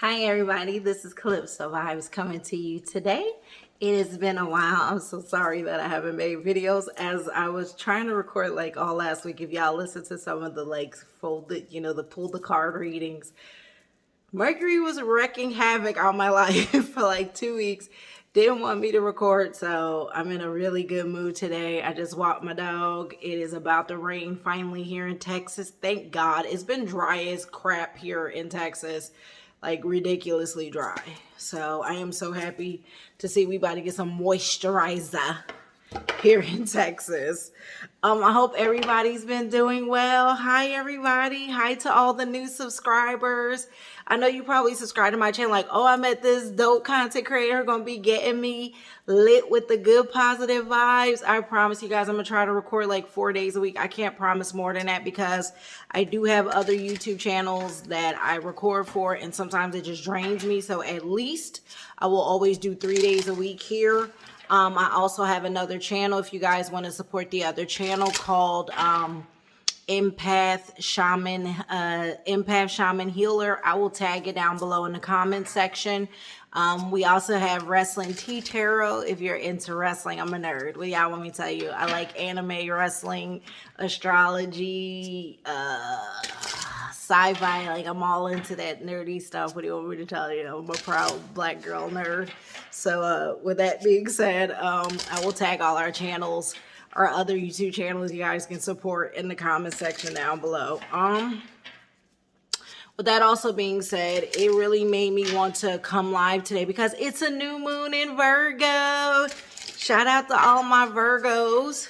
Hi everybody, this is Calypso Vibes coming to you today. It has been a while. I'm so sorry that I haven't made videos as I was trying to record like all last week. If y'all listen to some of the like folded, the pull the card readings, Mercury was wreaking havoc on my life for like 2 weeks. Didn't want me to record, so I'm in a really good mood today. I just walked my dog. It is about to rain finally here in Texas. Thank God. It's been dry as crap here in Texas, like ridiculously dry. So I am so happy to see we about to get some moisturizer here in Texas. I hope everybody's been doing well. Hi everybody. Hi to all the new subscribers. I know you probably subscribed to my channel like, oh, I met this dope content creator gonna be getting me lit with the good positive vibes. I promise you guys I'm gonna try to record like 4 days a week. I can't promise more than that because I do have other YouTube channels that I record for and sometimes it just drains me. So at least I will always do 3 days a week here. I also have another channel if you guys want to support the other channel called Empath Shaman Healer. I will tag it down below in the comment section. We also have Wrestling Tea Tarot. If you're into wrestling, I'm a nerd. Well, y'all want me to tell you, I like anime, wrestling, astrology, sci-fi. Like I'm all into that nerdy stuff. What do you want me to tell you? I'm a proud black girl nerd. So with that being said, I will tag all our channels, our other YouTube channels you guys can support in the comment section down below. With that also being said, it really made me want to come live today because it's a new moon in Virgo. Shout out to all my Virgos.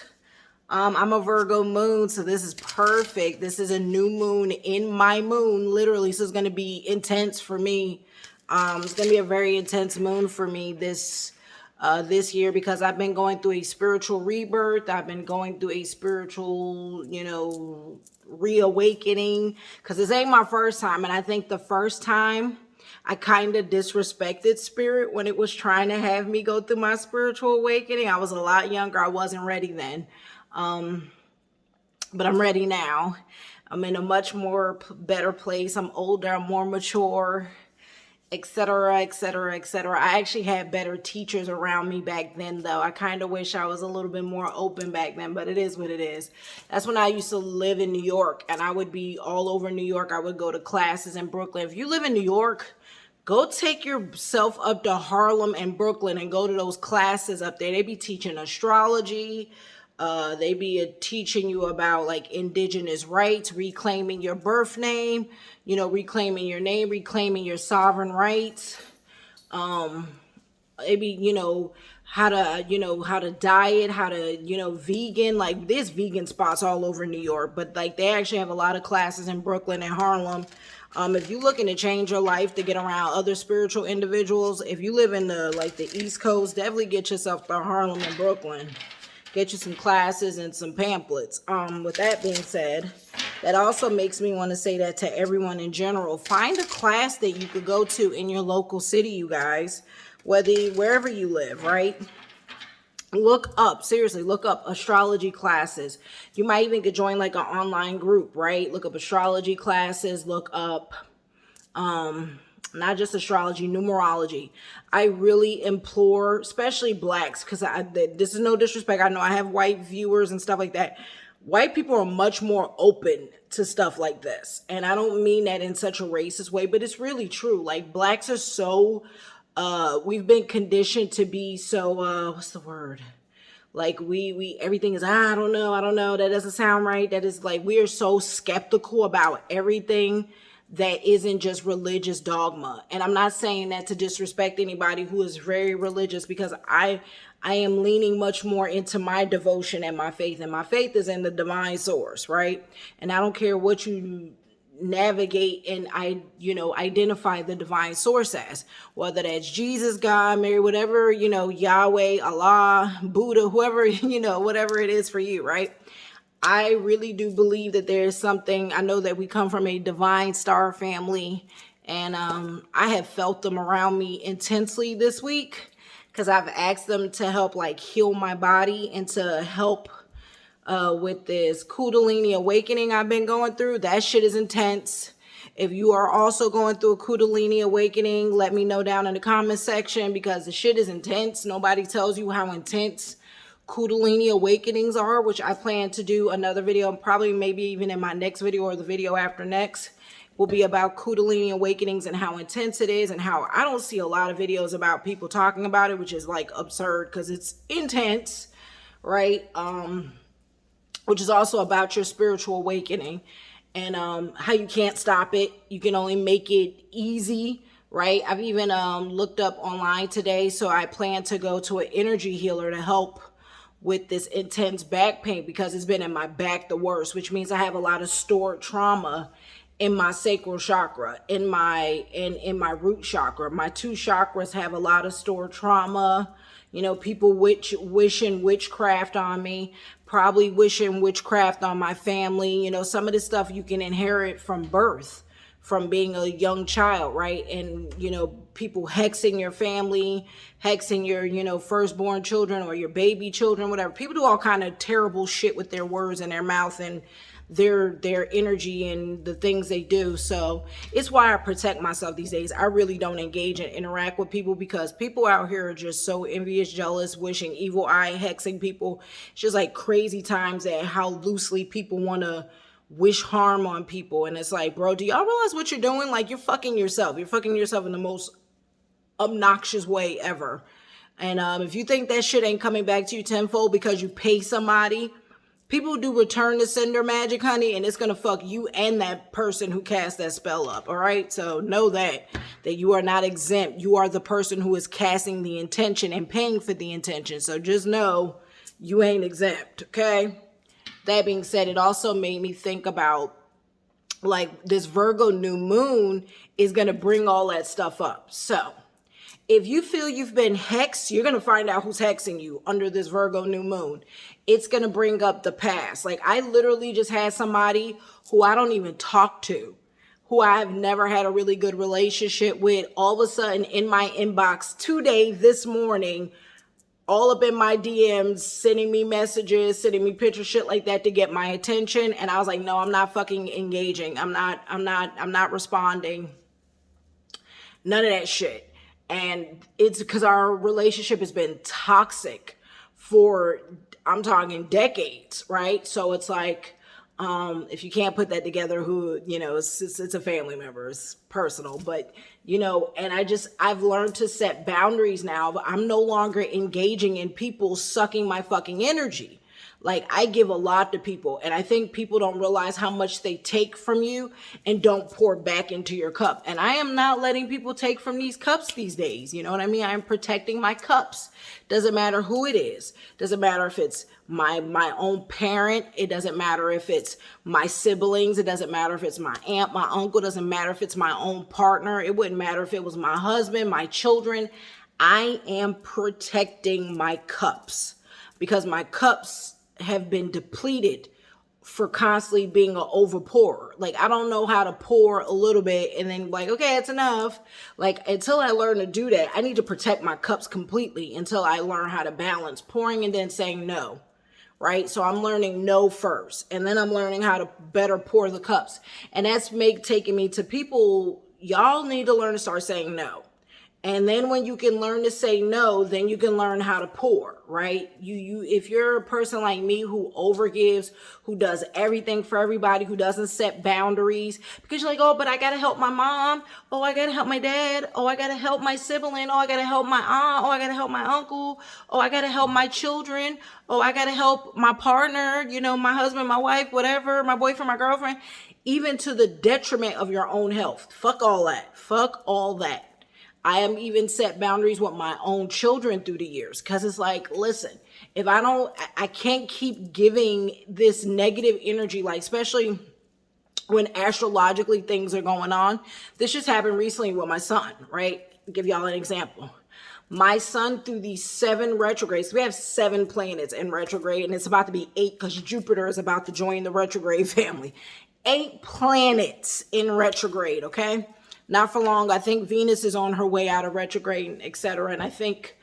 I'm a Virgo moon, so this is perfect. This is a new moon in my moon. Literally, this is going to be intense for me. It's going to be a very intense moon for me this year because I've been going through a spiritual rebirth. I've been going through a spiritual, reawakening because this ain't my first time. And I think the first time I kind of disrespected spirit when it was trying to have me go through my spiritual awakening. I was a lot younger. I wasn't ready then. But I'm ready now. I'm in a much more better place. I'm older, I'm more mature, etc., etc., etc. I actually had better teachers around me back then, though. I kind of wish I was a little bit more open back then, but it is what it is. That's when I used to live in New York, and I would be all over New York. I would go to classes in Brooklyn. If you live in New York, go take yourself up to Harlem and Brooklyn and go to those classes up there. They be teaching astrology. They be teaching you about like indigenous rights, reclaiming your birth name, reclaiming your name, reclaiming your sovereign rights. They be, how to diet, how to, vegan, like there's vegan spots all over New York, but like they actually have a lot of classes in Brooklyn and Harlem. If you're looking to change your life to get around other spiritual individuals, if you live in the East Coast, definitely get yourself to Harlem and Brooklyn. Get you some classes and some pamphlets. With that being said, that also makes me want to say that to everyone in general. Find a class that you could go to in your local city, you guys, wherever you live, right? Seriously, look up astrology classes. You might even could join like an online group, right? Look up astrology classes, look up, not just astrology, numerology. I really implore, especially blacks, because this is no disrespect. I know I have white viewers and stuff like that. White people are much more open to stuff like this. And I don't mean that in such a racist way, but it's really true. Like blacks are so, we've been conditioned to be so, what's the word? Like we everything is, I don't know. That doesn't sound right. That is like, we are so skeptical about everything that isn't just religious dogma. And I'm not saying that to disrespect anybody who is very religious, because I am leaning much more into my devotion and my faith. And my faith is in the divine source, right? And I don't care what you navigate and identify the divine source as, whether that's Jesus, God, Mary, whatever, Yahweh, Allah, Buddha, whoever, whatever it is for you, right? I really do believe that there is something. I know that we come from a divine star family, and I have felt them around me intensely this week because I've asked them to help like heal my body and to help with this Kundalini awakening I've been going through. That shit is intense. If you are also going through a Kundalini awakening, let me know down in the comment section, because the shit is intense. Nobody tells you how intense Kundalini awakenings are, which I plan to do another video, probably maybe even in my next video or the video after next, will be about Kundalini awakenings and how intense it is, and how I don't see a lot of videos about people talking about it, which is like absurd because it's intense, right? Which is also about your spiritual awakening, and how you can't stop it. You can only make it easy, right? I've even looked up online today, so I plan to go to an energy healer to help with this intense back pain, because it's been in my back the worst, which means I have a lot of stored trauma in my sacral chakra, in my root chakra. My two chakras have a lot of stored trauma. You know, people wishing witchcraft on me, probably wishing witchcraft on my family. You know, some of this stuff you can inherit from birth, from being a young child, right? And, you know, people hexing your family, hexing your, you know, firstborn children or your baby children, whatever. People do all kind of terrible shit with their words and their mouth and their energy and the things they do. So it's why I protect myself these days. I really don't engage and interact with people, because people out here are just so envious, jealous, wishing evil eye, hexing people. It's just like crazy times at how loosely people want to wish harm on people. And it's like, bro, do y'all realize what you're doing? Like, you're fucking yourself. You're fucking yourself in the most obnoxious way ever. And if you think that shit ain't coming back to you tenfold because you pay somebody, people do return to sender magic, honey, and it's going to fuck you and that person who cast that spell up, all right? So know that you are not exempt. You are the person who is casting the intention and paying for the intention. So just know you ain't exempt, okay? That being said, it also made me think about, like, this Virgo new moon is going to bring all that stuff up. So if you feel you've been hexed, you're going to find out who's hexing you under this Virgo new moon. It's going to bring up the past. Like, I literally just had somebody who I don't even talk to, who I have never had a really good relationship with, all of a sudden in my inbox today, this morning, all up in my DMs, sending me messages, sending me pictures, shit like that to get my attention. And I was like, no, I'm not fucking engaging. I'm not responding. None of that shit. And it's because our relationship has been toxic for, I'm talking decades, right? So it's like, if you can't put that together, who, you know, it's a family member, it's personal, but, you know, and I've learned to set boundaries now. I'm no longer engaging in people sucking my fucking energy. Like, I give a lot to people, and I think people don't realize how much they take from you and don't pour back into your cup. And I am not letting people take from these cups these days. You know what I mean? I am protecting my cups. Doesn't matter who it is. Doesn't matter if it's my own parent. It doesn't matter if it's my siblings. It doesn't matter if it's my aunt, my uncle. It doesn't matter if it's my own partner. It wouldn't matter if it was my husband, my children. I am protecting my cups, because my cups have been depleted for constantly being an overpourer. Like, I don't know how to pour a little bit and then like, okay, it's enough. Like, until I learn to do that, I need to protect my cups completely until I learn how to balance pouring and then saying no, right? So I'm learning no first, and then I'm learning how to better pour the cups. And that's taking me to people. Y'all need to learn to start saying no. And then when you can learn to say no, then you can learn how to pour, right? If you're a person like me who overgives, who does everything for everybody, who doesn't set boundaries, because you're like, oh, but I got to help my mom. Oh, I got to help my dad. Oh, I got to help my sibling. Oh, I got to help my aunt. Oh, I got to help my uncle. Oh, I got to help my children. Oh, I got to help my partner, you know, my husband, my wife, whatever, my boyfriend, my girlfriend, even to the detriment of your own health. Fuck all that. Fuck all that. I am even set boundaries with my own children through the years, because it's like, listen, if I can't keep giving this negative energy, like, especially when astrologically things are going on. This just happened recently with my son, right? I'll give y'all an example. My son, through these 7 retrogrades, we have 7 planets in retrograde, and it's about to be 8 because Jupiter is about to join the retrograde family. 8 planets in retrograde, okay? Not for long. I think Venus is on her way out of retrograde, etc. And I think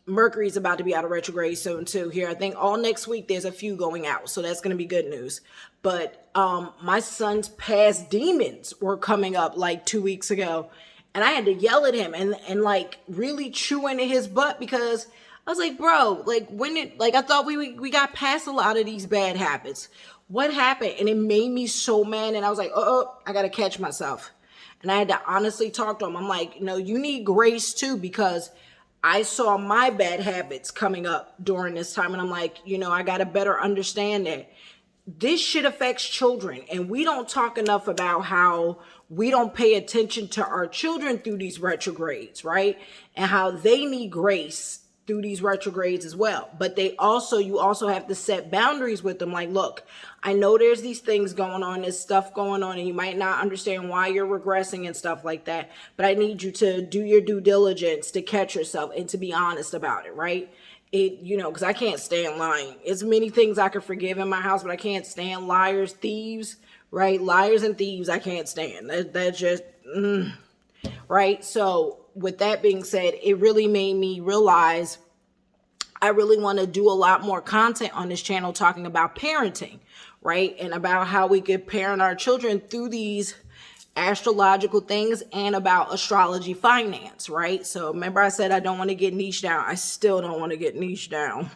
Mercury's about to be out of retrograde soon too here. I think all next week there's a few going out. So that's going to be good news. But my son's past demons were coming up like 2 weeks ago. And I had to yell at him and like really chew into his butt because I was like, bro, like I thought we got past a lot of these bad habits. What happened? And it made me so mad. And I was like, I got to catch myself. And I had to honestly talk to him. I'm like, no, you need grace too, because I saw my bad habits coming up during this time. And I'm like, I got to better understand that this shit affects children. And we don't talk enough about how we don't pay attention to our children through these retrogrades, right? And how they need grace through these retrogrades as well. But you also have to set boundaries with them. Like, look, I know there's these things going on, there's stuff going on, and you might not understand why you're regressing and stuff like that. But I need you to do your due diligence to catch yourself and to be honest about it, right? Because I can't stand lying. It's many things I can forgive in my house, but I can't stand liars, thieves, right? Liars and thieves, I can't stand. That's just, right? So with that being said, it really made me realize I really want to do a lot more content on this channel talking about parenting, right? And about how we could parent our children through these astrological things and about astrology finance, right? So remember I said I don't want to get niche down. I still don't want to get niche down.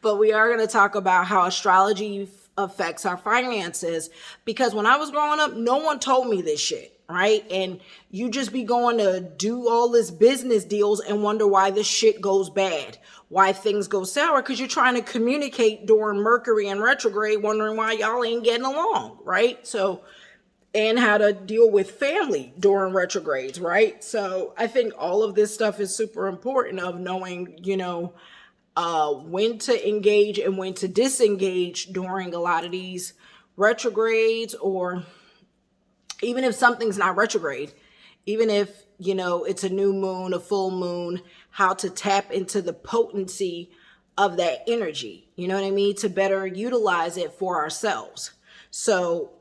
But we are going to talk about how astrology affects our finances, because when I was growing up, no one told me this shit, right? And you just be going to do all this business deals and wonder why this shit goes bad, why things go sour, because you're trying to communicate during Mercury and retrograde, wondering why y'all ain't getting along, right? So, and how to deal with family during retrogrades, right? So I think all of this stuff is super important of knowing, when to engage and when to disengage during a lot of these retrogrades, or even if something's not retrograde, even if, it's a new moon, a full moon, how to tap into the potency of that energy, you know what I mean? To better utilize it for ourselves. So,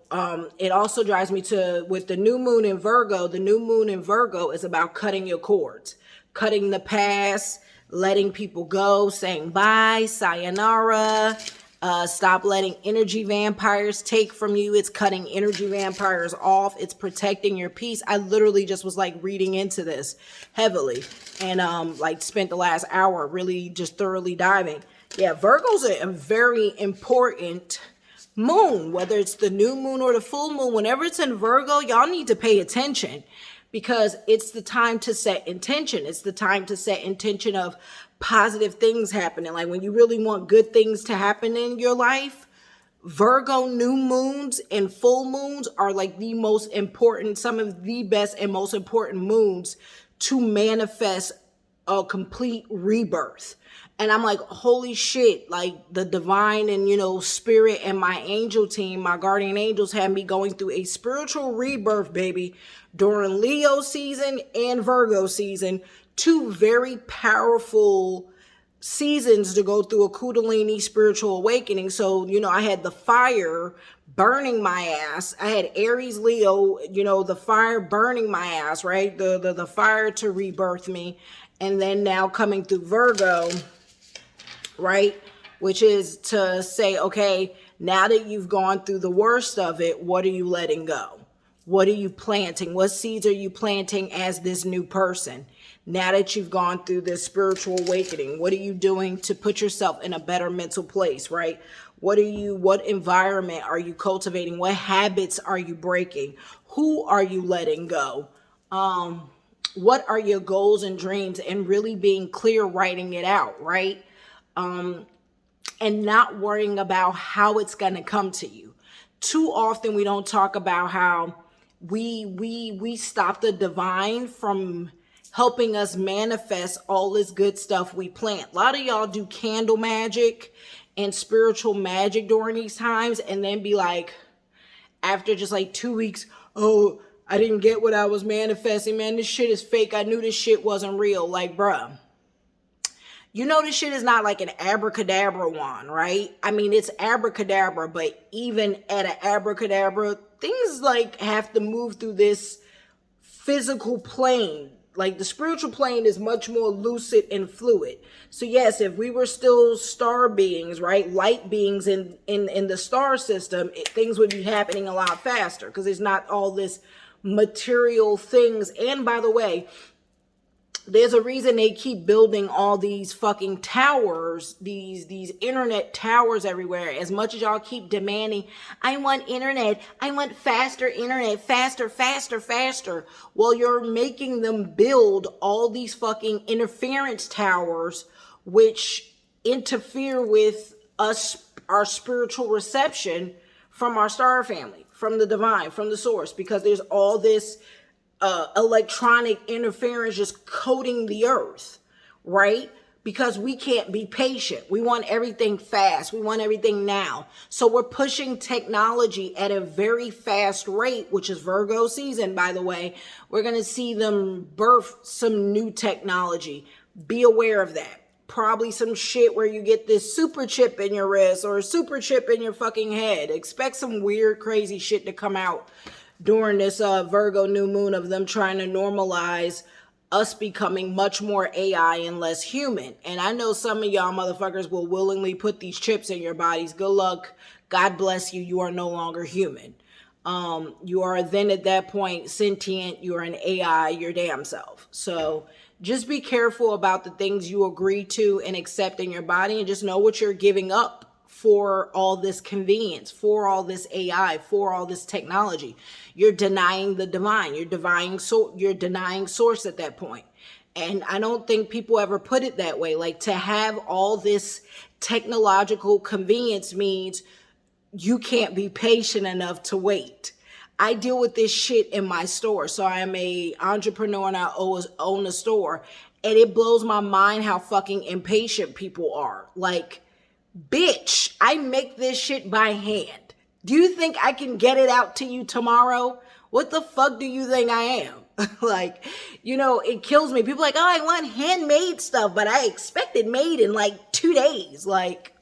it also drives me with the new moon in Virgo. The new moon in Virgo is about cutting your cords, cutting the past, letting people go, saying bye, sayonara, stop letting energy vampires take from you. It's cutting energy vampires off. It's protecting your peace. I literally just was like reading into this heavily and spent the last hour really just thoroughly diving. Yeah, Virgo's a very important moon, whether it's the new moon or the full moon. Whenever it's in Virgo, y'all need to pay attention, because it's the time to set intention. It's the time to set intention of positive things happening. Like when you really want good things to happen in your life, Virgo new moons and full moons are like the most important, some of the best and most important moons to manifest a complete rebirth. And I'm like, holy shit, like the divine and, spirit and my angel team, my guardian angels had me going through a spiritual rebirth, baby, during Leo season and Virgo season. Two very powerful seasons to go through a Kundalini spiritual awakening. So, I had the fire burning my ass. I had Aries, Leo, the fire burning my ass, right? The fire to rebirth me. And then now coming through Virgo, right? Which is to say, okay, now that you've gone through the worst of it, what are you letting go? What are you planting? What seeds are you planting as this new person? Now that you've gone through this spiritual awakening, what are you doing to put yourself in a better mental place, right? What environment are you cultivating? What habits are you breaking? Who are you letting go? What are your goals and dreams? And really being clear, writing it out, right? And not worrying about how it's going to come to you. Too often we don't talk about how we stop the divine from helping us manifest all this good stuff we plant. A lot of y'all do candle magic and spiritual magic during these times, and then be like, after just like 2 weeks, oh, I didn't get what I was manifesting. Man, this shit is fake. I knew this shit wasn't real. Like, bruh. This shit is not like an abracadabra wand, right? I mean, it's abracadabra, but even at an abracadabra, things like have to move through this physical plane. Like the spiritual plane is much more lucid and fluid. So yes, if we were still star beings, right, light beings in the star system, things would be happening a lot faster because there's not all this material things. And by the way, there's a reason they keep building all these fucking towers, these internet towers everywhere. As much as y'all keep demanding, I want internet, I want faster internet, faster, faster, faster. Well, you're making them build all these fucking interference towers, which interfere with us, our spiritual reception from our star family, from the divine, from the source, because there's all this electronic interference just coating the earth, right? Because we can't be patient. We want everything fast. We want everything now. So we're pushing technology at a very fast rate, which is Virgo season, by the way. We're going to see them birth some new technology. Be aware of that. Probably some shit where you get this super chip in your wrist or a super chip in your fucking head. Expect some weird, crazy shit to come out during this Virgo new moon of them trying to normalize us becoming much more AI and less human. And I know some of y'all motherfuckers will willingly put these chips in your bodies. Good luck. God bless you. You are no longer human. You are then at that point sentient. You're an AI, your damn self. So just be careful about the things you agree to and accept in your body, and just know what you're giving up for all this convenience, for all this AI, for all this technology. You're denying the divine. You're denying source at that point. And I don't think people ever put it that way. Like, to have all this technological convenience means you can't be patient enough to wait. I deal with this shit in my store. So I am a entrepreneur and I own a store. And it blows my mind how fucking impatient people are. Like, bitch, I make this shit by hand. Do you think I can get it out to you tomorrow? What the fuck do you think I am? Like, you know, it kills me. People are like, oh, I want handmade stuff, but I expect it made in like 2 days. Like,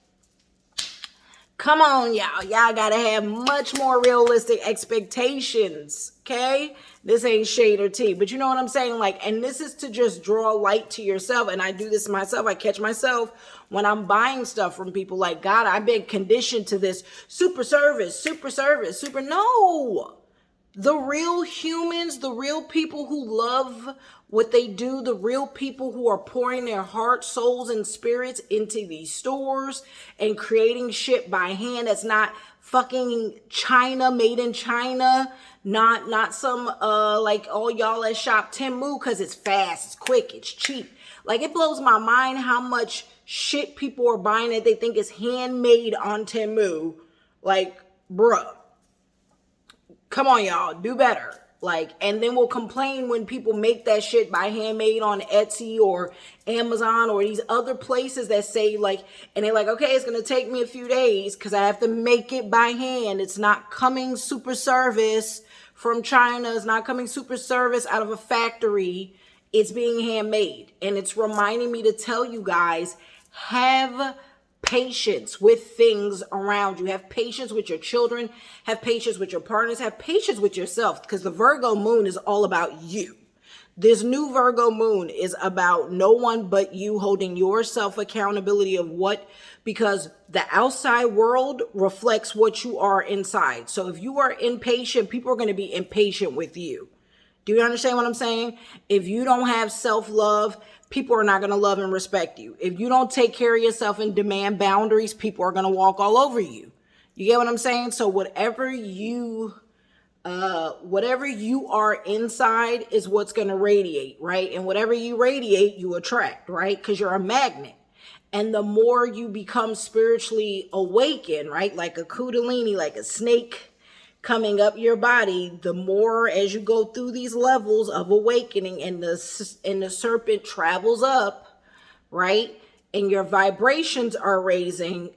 come on, y'all. Y'all gotta have much more realistic expectations, okay? This ain't shade or tea, but you know what I'm saying? Like, and this is to just draw light to yourself. And I do this myself. I catch myself when I'm buying stuff from people. Like, God, I've been conditioned to this super service. No. The real humans, the real people who love what they do, the real people who are pouring their hearts, souls, and spirits into these stores and creating shit by hand that's not fucking China, made in China, not some like all y'all that shop Temu because it's fast, it's quick, it's cheap. Like, it blows my mind how much shit people are buying that they think is handmade on Temu. Like, bruh. Come on, y'all, do better. Like, and then we'll complain when people make that shit by handmade on Etsy or Amazon or these other places that say, like, and they're like, okay, it's going to take me a few days because I have to make it by hand. It's not coming super service from China. It's not coming super service out of a factory. It's being handmade. And it's reminding me to tell you guys, have patience with things around you. Have patience with your children. Have patience with your partners. Have patience with yourself, because the Virgo moon is all about you. This new Virgo moon is about no one but you, holding yourself accountability of what, because the outside world reflects what you are inside. So if you are impatient, people are going to be impatient with you. Do you understand what I'm saying? If you don't have self-love, people are not going to love and respect you. If you don't take care of yourself and demand boundaries, people are going to walk all over you. You get what I'm saying? So whatever you are inside is what's going to radiate, right? And whatever you radiate, you attract, right? Because you're a magnet. And the more you become spiritually awakened, right? Like a Kundalini, like a snake coming up your body, the more as you go through these levels of awakening and the serpent travels up, right? And your vibrations are raising,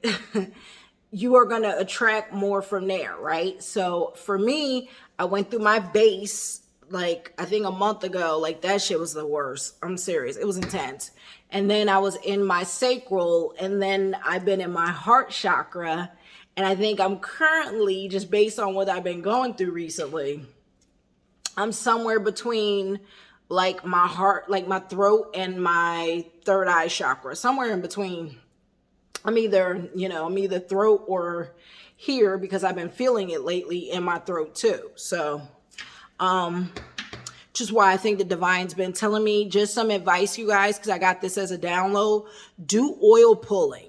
you are going to attract more from there, right? So for me, I went through my base, like, I think a month ago. Like, that shit was the worst. I'm serious. It was intense. And then I was in my sacral, and then I've been in my heart chakra. And I think I'm currently, just based on what I've been going through recently, I'm somewhere between like my heart, like my throat and my third eye chakra, somewhere in between. I'm either throat or here, because I've been feeling it lately in my throat too. So, just why I think the divine's been telling me just some advice, you guys, because I got this as a download. Do oil pulling.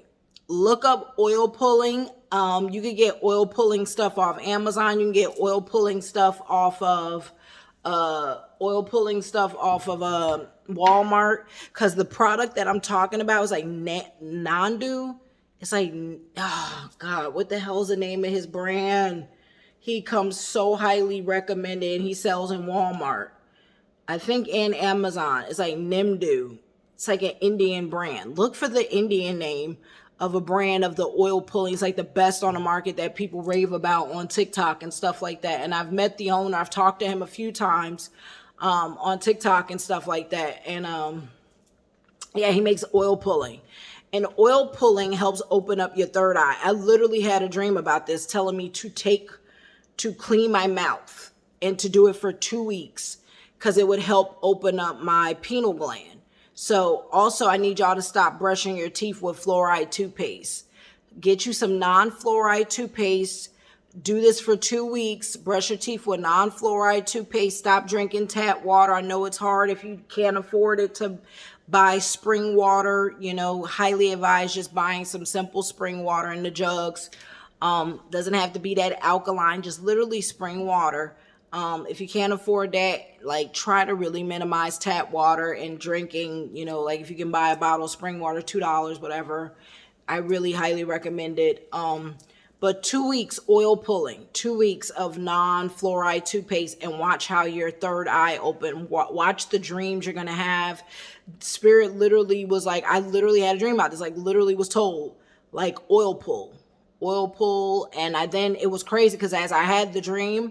Look up oil pulling. You can get oil pulling stuff off Amazon. You can get oil pulling stuff off of Walmart, because the product that I'm talking about is like Nandu. It's like, oh God, what the hell is the name of his brand? He comes so highly recommended. He sells in Walmart, I think, and Amazon. It's like Nimdu. It's like an Indian brand. Look for the Indian name of a brand of the oil pulling. It's like the best on the market that people rave about on TikTok and stuff like that. And I've met the owner. I've talked to him a few times on TikTok and stuff like that. And yeah, he makes oil pulling. And oil pulling helps open up your third eye. I literally had a dream about this, telling me to clean my mouth and to do it for 2 weeks, because it would help open up my pineal gland. So also, I need y'all to stop brushing your teeth with fluoride toothpaste. Get you some non-fluoride toothpaste. Do this for 2 weeks. Brush your teeth with non-fluoride toothpaste. Stop drinking tap water. I know it's hard if you can't afford it to buy spring water. Highly advise just buying some simple spring water in the jugs. Doesn't have to be that alkaline, just literally spring water. If you can't afford that, like, try to really minimize tap water and drinking, like if you can buy a bottle of spring water, $2, whatever. I really highly recommend it. But 2 weeks oil pulling, 2 weeks of non-fluoride toothpaste, and watch how your third eye open. Watch the dreams you're going to have. Spirit literally was like, I literally had a dream about this, like literally was told, like, oil pull. And then it was crazy, because as I had the dream,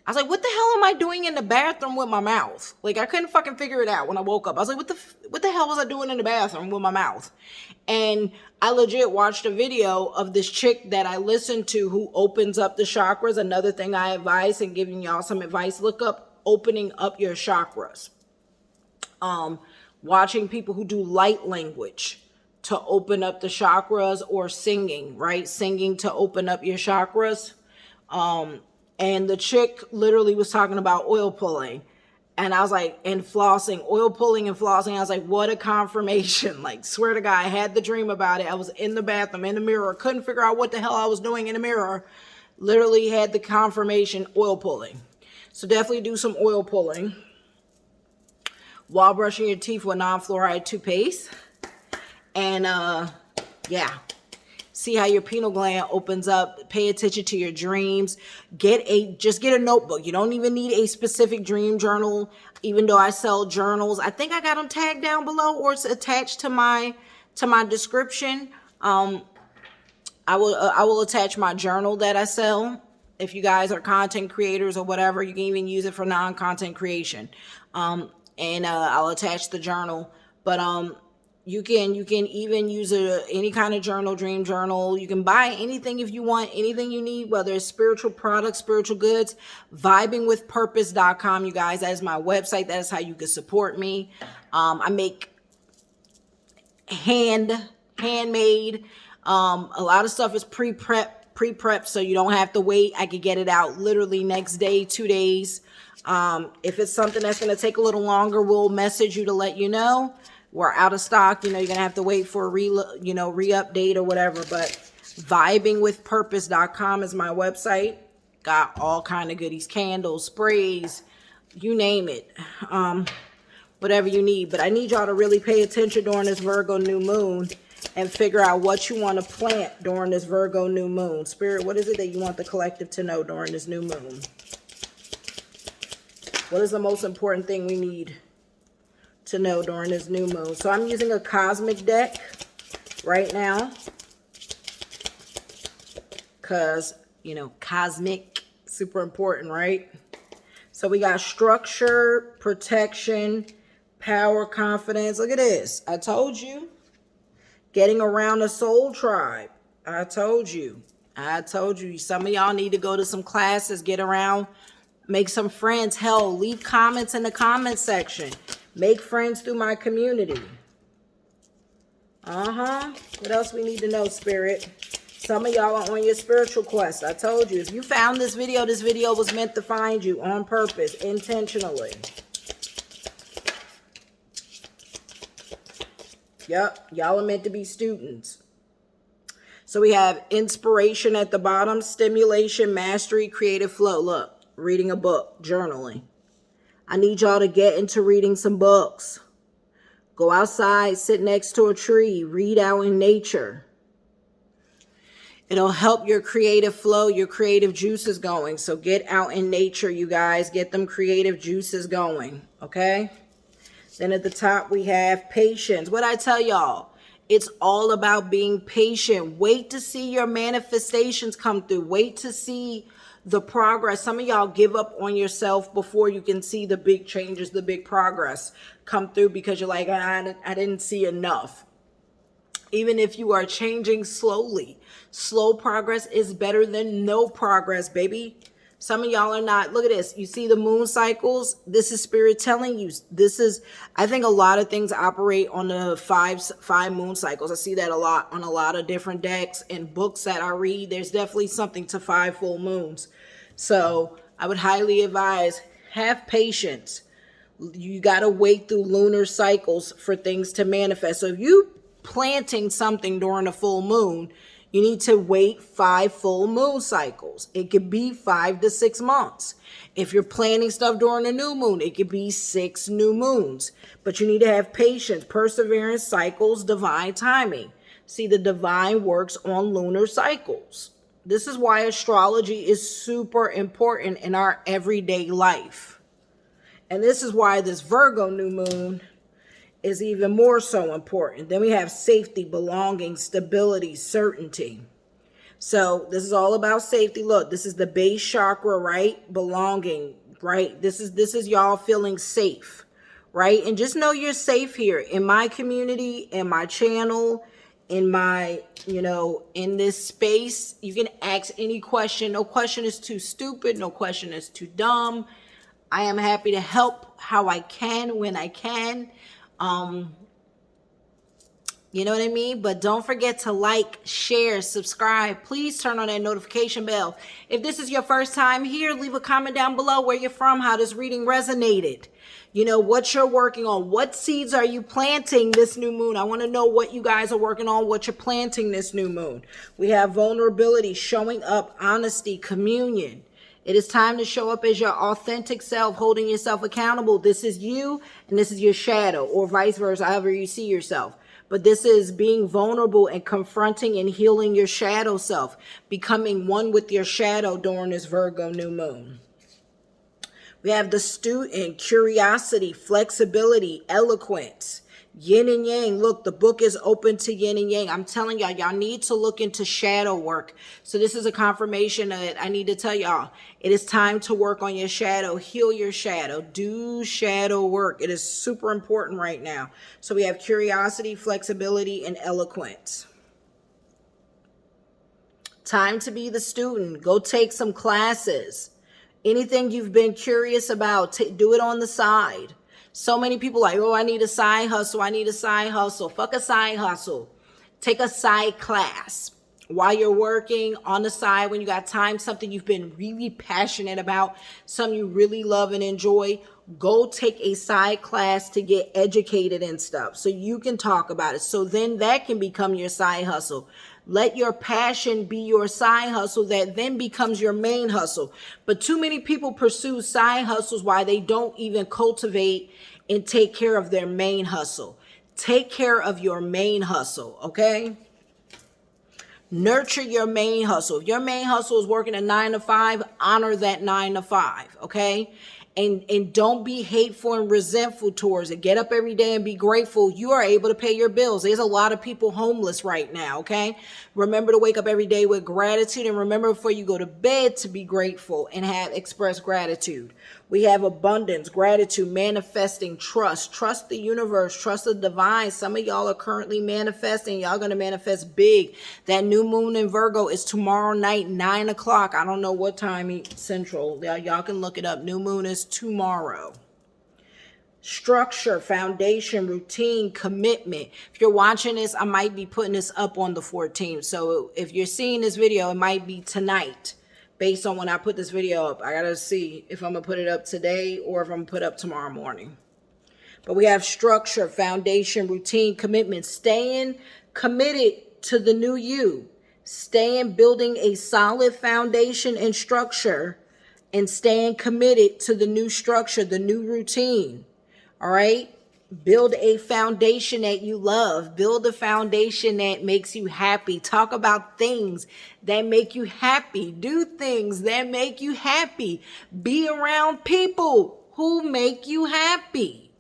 I was like, what the hell am I doing in the bathroom with my mouth? Like, I couldn't fucking figure it out when I woke up. I was like, what the hell was I doing in the bathroom with my mouth? And I legit watched a video of this chick that I listened to who opens up the chakras. Another thing I advise, and giving y'all some advice, look up opening up your chakras. Watching people who do light language to open up the chakras, or singing, right? Singing to open up your chakras. And the chick literally was talking about oil pulling. And I was like, and flossing, oil pulling and flossing. I was like, what a confirmation. Like, swear to God, I had the dream about it. I was in the bathroom, in the mirror. Couldn't figure out what the hell I was doing in the mirror. Literally had the confirmation, oil pulling. So definitely do some oil pulling while brushing your teeth with non-fluoride toothpaste. And yeah. See how your pineal gland opens up. Pay attention to your dreams. Just get a notebook. You don't even need a specific dream journal. Even though I sell journals, I think I got them tagged down below, or it's attached to my description. I will attach my journal that I sell. If you guys are content creators or whatever, you can even use it for non-content creation. And I'll attach the journal. But you can even use any kind of journal, dream journal. You can buy anything if you want, anything you need, whether it's spiritual products, spiritual goods. Vibingwithpurpose.com, you guys. That is my website. That is how you can support me. I make handmade. A lot of stuff is pre-prep, so you don't have to wait. I could get it out literally next day, 2 days. If it's something that's going to take a little longer, we'll message you to let you know. We're out of stock. You're going to have to wait for a re-update or whatever. But vibingwithpurpose.com is my website. Got all kind of goodies, candles, sprays, you name it. Whatever you need. But I need y'all to really pay attention during this Virgo new moon and figure out what you want to plant during this Virgo new moon. Spirit, what is it that you want the collective to know during this new moon? What is the most important thing we need to know during this new moon? So I'm using a cosmic deck right now, because cosmic, super important, right? So we got structure, protection, power, confidence. Look at this. I told you. Getting around a soul tribe. I told you. Some of y'all need to go to some classes, get around Make some friends. Hell, leave comments in the comment section. Make friends through my community. What else we need to know, Spirit? Some of y'all are on your spiritual quest. I told you, if you found this video was meant to find you on purpose, intentionally. Yep, y'all are meant to be students. So we have inspiration at the bottom, stimulation, mastery, creative flow. Look, reading a book, journaling. I need y'all to get into reading some books. Go outside, sit next to a tree, read out in nature. It'll help your creative flow, your creative juices going. So get out in nature, you guys. Get them creative juices going, okay? Then at the top, we have patience. What I tell y'all, it's all about being patient. Wait to see your manifestations come through. Wait to see the progress. Some of y'all give up on yourself before you can see the big changes, the big progress come through, because you're like, I didn't see enough. Even if you are changing slowly, slow progress is better than no progress, baby. Some of y'all are not. Look at this. You see the moon cycles? This is Spirit telling you. This is, I think a lot of things operate on the five moon cycles. I see that a lot on a lot of different decks and books that I read. There's definitely something to 5 full moons. So I would highly advise, have patience. You got to wait through lunar cycles for things to manifest. So if you planting something during a full moon, you need to wait 5 full moon cycles. It could be 5 to 6 months. If you're planting stuff during a new moon, it could be 6 new moons. But you need to have patience, perseverance, cycles, divine timing. See, the divine works on lunar cycles. This is why astrology is super important in our everyday life. And this is why this Virgo new moon is even more so important. Then we have safety, belonging, stability, certainty. So this is all about safety. Look, this is the base chakra, right? Belonging, right? This is y'all feeling safe, right? And just know you're safe here in my community, in my channel, in my, in this space. You can ask any question. No question is too stupid. No question is too dumb. I am happy to help how I can, when I can. You know what I mean? But don't forget to like, share, subscribe. Please turn on that notification bell. If this is your first time here, leave a comment down below where you're from, how this reading resonated. What you're working on. What seeds are you planting this new moon? I want to know what you guys are working on, what you're planting this new moon. We have vulnerability, showing up, honesty, communion. It is time to show up as your authentic self, holding yourself accountable. This is you and this is your shadow, or vice versa, however you see yourself. But this is being vulnerable and confronting and healing your shadow self, becoming one with your shadow during this Virgo new moon. We have the student, curiosity, flexibility, eloquence. Yin and yang. Look, the book is open to yin and yang. I'm telling y'all need to look into shadow work. So this is a confirmation that I need to tell y'all. It is time to work on your shadow, heal your shadow, do shadow work. It is super important right now. So we have curiosity, flexibility, and eloquence. Time to be the student. Go take some classes. Anything you've been curious about, do it on the side. So many people like, oh, I need a side hustle. I need a side hustle. Fuck a side hustle. Take a side class while you're working on the side when you got time, something you've been really passionate about, something you really love and enjoy. Go take a side class to get educated and stuff so you can talk about it. So then that can become your side hustle. Let your passion be your side hustle that then becomes your main hustle. But too many people pursue side hustles while they don't even cultivate and take care of their main hustle. Take care of your main hustle, okay? Nurture your main hustle. If your main hustle is working a 9 to 5, honor that 9 to 5, okay? and don't be hateful and resentful towards it. Get up every day and be grateful you are able to pay your bills. There's a lot of people homeless right now, okay? Remember to wake up every day with gratitude, and remember before you go to bed to be grateful and express gratitude. We have abundance, gratitude, manifesting, trust the universe, trust the divine. Some of y'all are currently manifesting. Y'all going to manifest big. That new moon in Virgo is tomorrow night, 9 o'clock. I don't know what time central. Y'all can look it up. New moon is tomorrow. Structure, foundation, routine, commitment. If you're watching this, I might be putting this up on the 14th. So if you're seeing this video, it might be tonight. Based on when I put this video up, I gotta see if I'm gonna put it up today or if I'm gonna put it up tomorrow morning. But we have structure, foundation, routine, commitment, staying committed to the new you, staying building a solid foundation and structure, and staying committed to the new structure, the new routine. All right. Build a foundation that you love. Build a foundation that makes you happy. Talk about things that make you happy. Do things that make you happy. Be around people who make you happy.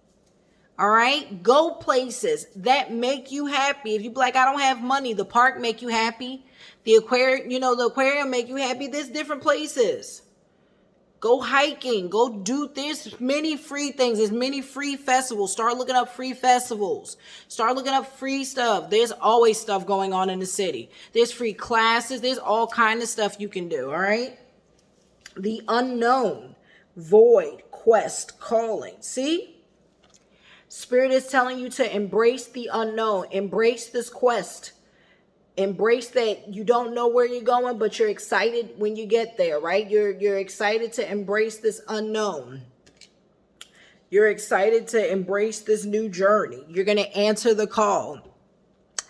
All right. Go places that make you happy. If you be like, I don't have money, the park make you happy. The aquarium make you happy. There's different places. Go hiking, there's many free things. There's many free festivals. Start looking up free festivals. Start looking up free stuff. There's always stuff going on in the city. There's free classes. There's all kind of stuff you can do, all right? The unknown, void, quest, calling. See? Spirit is telling you to embrace the unknown. Embrace this quest. Embrace that you don't know where you're going, but you're excited when you get there, right? You're excited to embrace this unknown. You're excited to embrace this new journey. You're going to answer the call.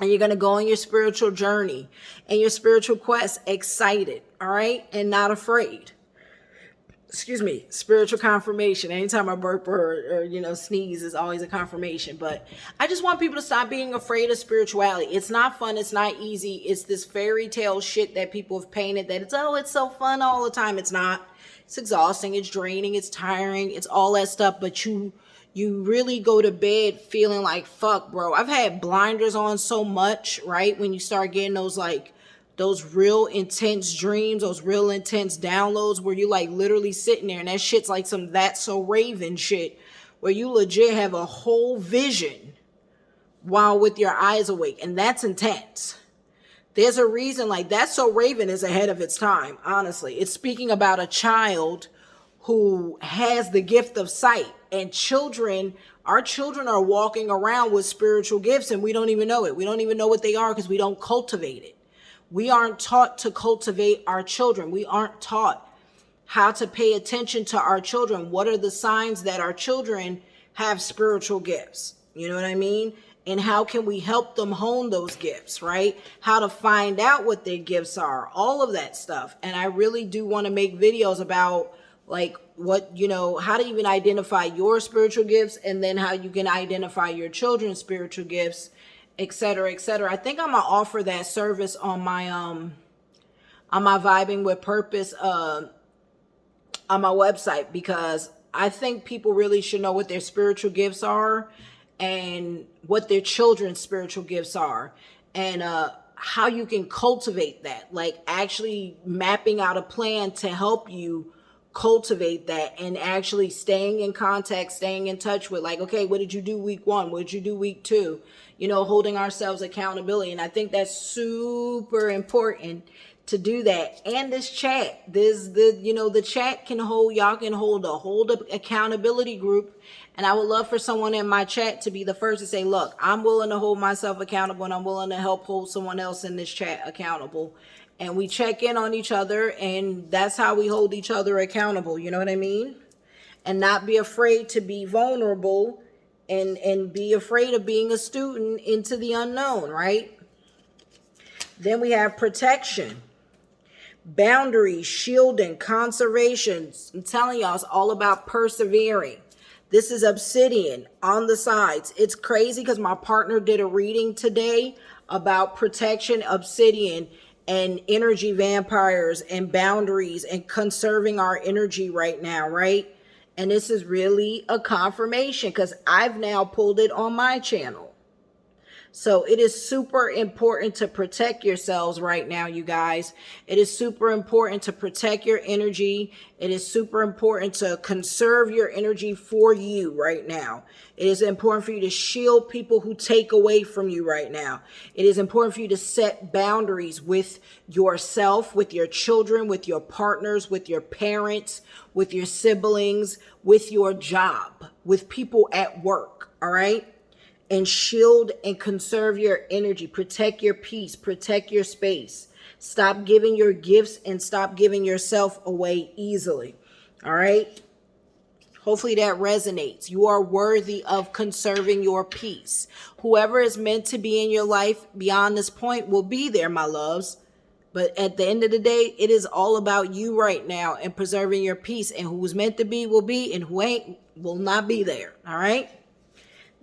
And you're going to go on your spiritual journey and your spiritual quest excited, all right? And not afraid. Spiritual confirmation. Anytime I burp or sneeze is always a confirmation. But I just want people to stop being afraid of spirituality. It's not fun. It's not easy. It's this fairy tale shit that people have painted that it's so fun all the time. It's not. It's exhausting. It's draining. It's tiring. It's all that stuff. But you really go to bed feeling like, fuck, bro. I've had blinders on so much, right? When you start getting those real intense dreams, those real intense downloads where you like literally sitting there and that shit's like some That's So Raven shit where you legit have a whole vision while with your eyes awake. And that's intense. There's a reason like That's So Raven is ahead of its time. Honestly, it's speaking about a child who has the gift of sight, and our children are walking around with spiritual gifts and we don't even know it. We don't even know what they are because we don't cultivate it. We aren't taught to cultivate our children. We aren't taught how to pay attention to our children. What are the signs that our children have spiritual gifts? You know what I mean? And how can we help them hone those gifts, right? How to find out what their gifts are, all of that stuff. And I really do want to make videos about like how to even identify your spiritual gifts and then how you can identify your children's spiritual gifts, etc., etc. I think I'm gonna offer that service on my Vibing with Purpose on my website, because I think people really should know what their spiritual gifts are and what their children's spiritual gifts are, and how you can cultivate that, like actually mapping out a plan to help you cultivate that and actually staying in contact, staying in touch with like, okay, what did you do week 1? What did you do week 2? Holding ourselves accountability. And I think that's super important to do that. And this chat, the chat can hold, y'all can hold a accountability group. And I would love for someone in my chat to be the first to say, look, I'm willing to hold myself accountable and I'm willing to help hold someone else in this chat accountable. And we check in on each other, and that's how we hold each other accountable. You know what I mean? And not be afraid to be vulnerable and be afraid of being a student into the unknown, right? Then we have protection, boundaries, shielding, conservation. I'm telling y'all, it's all about persevering. This is obsidian on the sides. It's crazy because my partner did a reading today about protection, obsidian, and energy vampires and boundaries and conserving our energy right now, right? And this is really a confirmation because I've now pulled it on my channel. So it is super important to protect yourselves right now, you guys. It is super important to protect your energy. It is super important to conserve your energy for you right now. It is important for you to shield people who take away from you right now. It is important for you to set boundaries with yourself, with your children, with your partners, with your parents, with your siblings, with your job, with people at work, all right? And shield and conserve your energy. Protect your peace. Protect your space. Stop giving your gifts and stop giving yourself away easily. All right? Hopefully that resonates. You are worthy of conserving your peace. Whoever is meant to be in your life beyond this point will be there, my loves. But at the end of the day, it is all about you right now and preserving your peace. And who's meant to be will be, and who ain't will not be there. All right?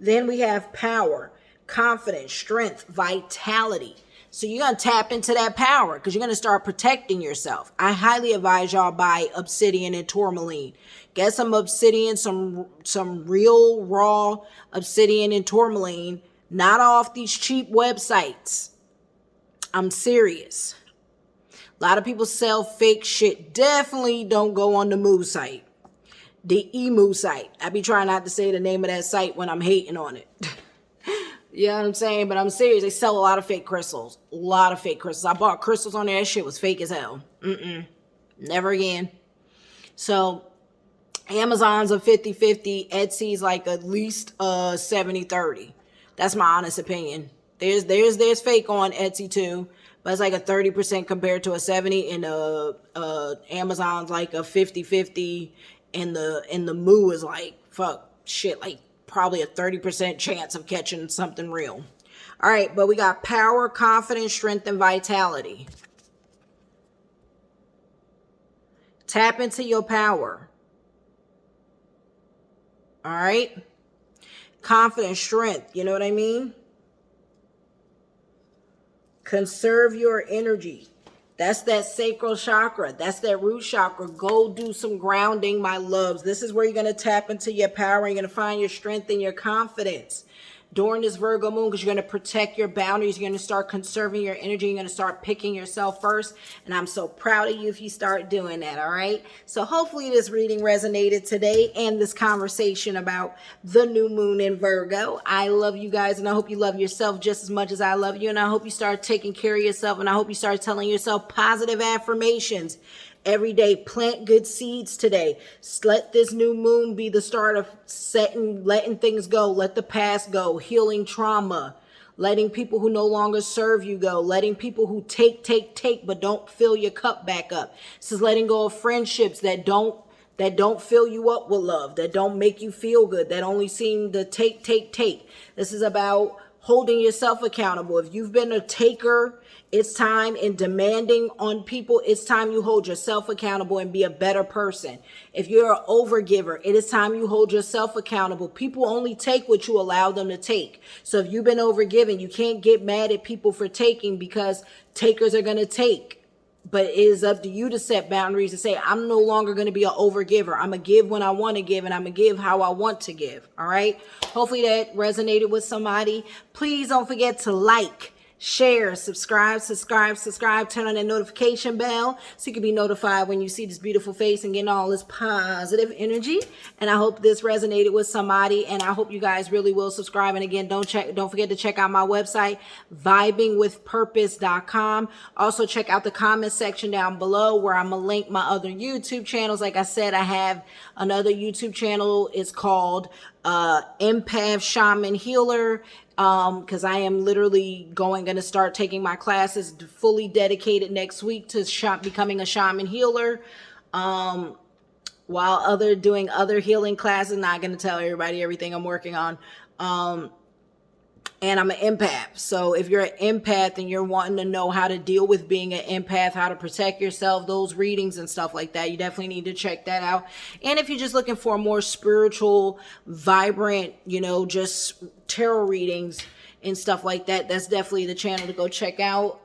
Then we have power, confidence, strength, vitality. So you're going to tap into that power because you're going to start protecting yourself. I highly advise y'all buy obsidian and tourmaline. Get some obsidian, some real raw obsidian and tourmaline, not off these cheap websites. I'm serious. A lot of people sell fake shit. Definitely don't go on the Moo site. The emu site. I be trying not to say the name of that site when I'm hating on it. You know what I'm saying? But I'm serious. They sell a lot of fake crystals. A lot of fake crystals. I bought crystals on there. That shit was fake as hell. Never again. So Amazon's a 50-50. Etsy's like at least 70-30. That's my honest opinion. There's fake on Etsy too. But it's like a 30% compared to a 70. And Amazon's like a 50-50. And the Moo is like, like probably a 30% chance of catching something real. All right, but we got power, confidence, strength, and vitality. Tap into your power. All right? Confidence, strength, you know what I mean? Conserve your energy. That's that sacral chakra. That's that root chakra. Go do some grounding, my loves. This is where you're going to tap into your power. You're going to find your strength and your confidence during this Virgo moon because you're going to protect your boundaries. You're going to start conserving your energy. You're going to start picking yourself first. And I'm so proud of you if you start doing that, all right? So hopefully this reading resonated today and this conversation about the new moon in Virgo. I love you guys and I hope you love yourself just as much as I love you. And I hope you start taking care of yourself and I hope you start telling yourself positive affirmations. Every day, plant good seeds today. Let this new moon be the start of letting things go. Let the past go. Healing trauma. Letting people who no longer serve you go. Letting people who take, but don't fill your cup back up. This is letting go of friendships that don't fill you up with love, that don't make you feel good, that only seem to take. This is about holding yourself accountable. If you've been a taker, it's time in demanding on people. It's time you hold yourself accountable and be a better person. If you're an overgiver, it is time you hold yourself accountable. People only take what you allow them to take. So if you've been overgiving, you can't get mad at people for taking because takers are going to take. But it is up to you to set boundaries and say, I'm no longer going to be an overgiver. I'm going to give when I want to give and I'm going to give how I want to give. All right. Hopefully that resonated with somebody. Please don't forget to like, share, subscribe, turn on that notification bell so you can be notified when you see this beautiful face and getting all this positive energy. And I hope this resonated with somebody and I hope you guys really will subscribe. And again, don't forget to check out my website, vibingwithpurpose.com. Also check out the comment section down below where I'm going to link my other YouTube channels. Like I said, I have another YouTube channel. It's called Empath Shaman Healer. Because I am literally going to start taking my classes fully dedicated next week to becoming a shaman healer. While doing other healing classes, not going to tell everybody everything I'm working on. And I'm an empath. So if you're an empath and you're wanting to know how to deal with being an empath, how to protect yourself, those readings and stuff like that, you definitely need to check that out. And if you're just looking for a more spiritual, vibrant, just tarot readings and stuff like that, that's definitely the channel to go check out.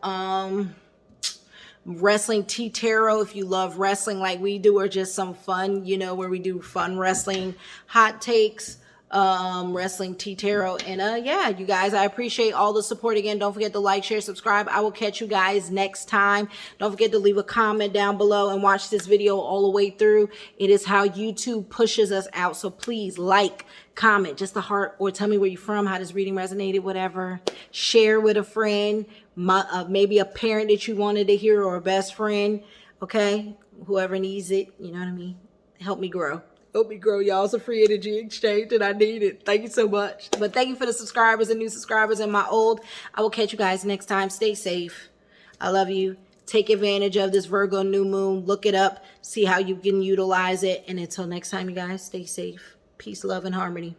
Wrestling Tea Tarot if you love wrestling like we do, or just some fun, you know, where we do fun wrestling hot takes. Wrestling Tea Tarot. And yeah, you guys, I appreciate all the support. Again, don't forget to like, share, subscribe. I will catch you guys next time. Don't forget to leave a comment down below and watch this video all the way through. It is how YouTube pushes us out. So please like, comment, just a heart, or tell me where you're from, how this reading resonated, whatever. Share with a friend, maybe a parent that you wanted to hear, or a best friend. Okay, whoever needs it, you know what I mean? Help me grow. Help me grow, y'all. It's a free energy exchange and I need it. Thank you so much. But thank you for the subscribers and new subscribers and my old. I will catch you guys next time. Stay safe. I love you. Take advantage of this Virgo new moon. Look it up. See how you can utilize it. And until next time, you guys, stay safe. Peace, love, and harmony.